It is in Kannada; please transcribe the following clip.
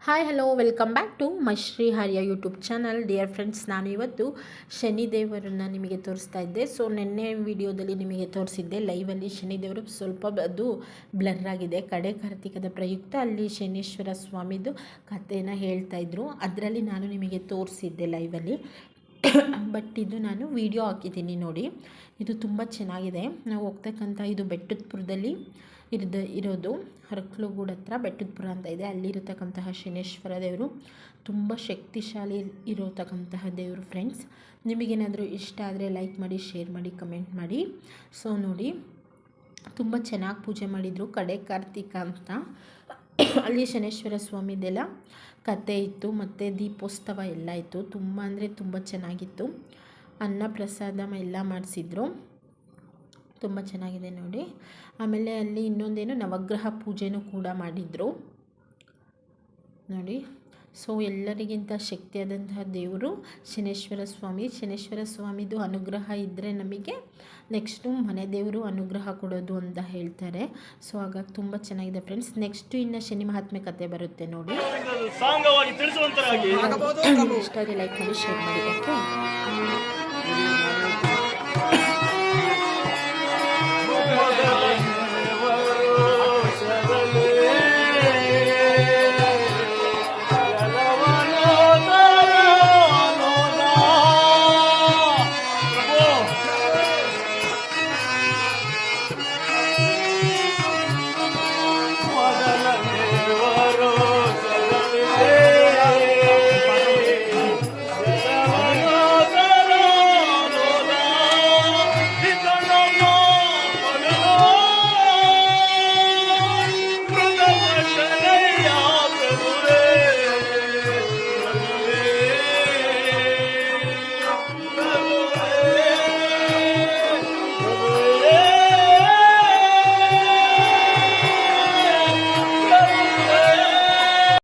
Hi hello welcome back to my Shri ಹರಿಯ ಯೂಟ್ಯೂಬ್ ಚಾನಲ್. ಡಿಯರ್ ಫ್ರೆಂಡ್ಸ್, ನಾನು ಇವತ್ತು ಶನಿದೇವರನ್ನು ನಿಮಗೆ ತೋರಿಸ್ತಾ ಇದ್ದೆ. ಸೊ ನಿನ್ನೆ ವಿಡಿಯೋದಲ್ಲಿ ನಿಮಗೆ ತೋರಿಸಿದ್ದೆ ಲೈವಲ್ಲಿ ಶನಿದೇವರು ಸ್ವಲ್ಪ ಅದು ಬ್ಲರ್ ಆಗಿದೆ. ಕಡೆ ಕಾರ್ತಿಕದ ಪ್ರಯುಕ್ತ ಅಲ್ಲಿ ಶನೀಶ್ವರ ಸ್ವಾಮಿದು ಕಥೆನ ಹೇಳ್ತಾಯಿದ್ರು. ಅದರಲ್ಲಿ ನಾನು ನಿಮಗೆ ತೋರಿಸಿದ್ದೆ ಲೈವಲ್ಲಿ. ಬಟ್ ಇದು ನಾನು ವಿಡಿಯೋ ಹಾಕಿದ್ದೀನಿ ನೋಡಿ. ಇದು ತುಂಬ ಚೆನ್ನಾಗಿದೆ. ನಾವು ಹೋಗ್ತಕ್ಕಂಥ ಇದು ಬೆಟ್ಟದಪುರದಲ್ಲಿ ಇರೋದು ಹರಕಲಗೂಡು ಹತ್ರ ಬೆಟ್ಟದಪುರ ಅಂತ ಇದೆ. ಅಲ್ಲಿರತಕ್ಕಂತಹ ಶನೇಶ್ವರ ದೇವರು ತುಂಬ ಶಕ್ತಿಶಾಲಿ ಇರತಕ್ಕಂತಹ ದೇವರು. ಫ್ರೆಂಡ್ಸ್, ನಿಮಗೇನಾದರೂ ಇಷ್ಟ ಆದರೆ ಲೈಕ್ ಮಾಡಿ, ಶೇರ್ ಮಾಡಿ, ಕಮೆಂಟ್ ಮಾಡಿ. ಸೊ ನೋಡಿ, ತುಂಬ ಚೆನ್ನಾಗಿ ಪೂಜೆ ಮಾಡಿದರು. ಕಡೆ ಕಾರ್ತಿಕ ಅಂತ ಅಲ್ಲಿ ಶನೇಶ್ವರ ಸ್ವಾಮಿದೆಲ್ಲ ಕತೆ ಇತ್ತು, ಮತ್ತು ದೀಪೋತ್ಸವ ಎಲ್ಲ ಇತ್ತು. ತುಂಬ ಅಂದರೆ ತುಂಬ ಚೆನ್ನಾಗಿತ್ತು. ಅನ್ನ ಪ್ರಸಾದ ಎಲ್ಲ ಮಾಡಿಸಿದ್ರು. ತುಂಬ ಚೆನ್ನಾಗಿದೆ ನೋಡಿ. ಆಮೇಲೆ ಅಲ್ಲಿ ಇನ್ನೊಂದೇನು ನವಗ್ರಹ ಪೂಜೆನೂ ಕೂಡ ಮಾಡಿದರು ನೋಡಿ. ಸೊ ಎಲ್ಲರಿಗಿಂತ ಶಕ್ತಿಯಾದಂತಹ ದೇವರು ಶನೇಶ್ವರ ಸ್ವಾಮಿ. ಶನೇಶ್ವರ ಸ್ವಾಮಿದು ಅನುಗ್ರಹ ಇದ್ದರೆ ನಮಗೆ ನೆಕ್ಸ್ಟು ಮನೆ ದೇವರು ಅನುಗ್ರಹ ಕೊಡೋದು ಅಂತ ಹೇಳ್ತಾರೆ. ಸೊ ಹಾಗಾಗಿ ತುಂಬ ಚೆನ್ನಾಗಿದೆ ಫ್ರೆಂಡ್ಸ್. ನೆಕ್ಸ್ಟು ಇನ್ನು ಶನಿ ಮಹಾತ್ಮೆ ಕತೆ ಬರುತ್ತೆ ನೋಡಿ. ಇಷ್ಟ ಆದರೆ ಲೈಕ್ ಮಾಡಿ, ಶೇರ್ ಮಾಡಿ. ಓಕೆ.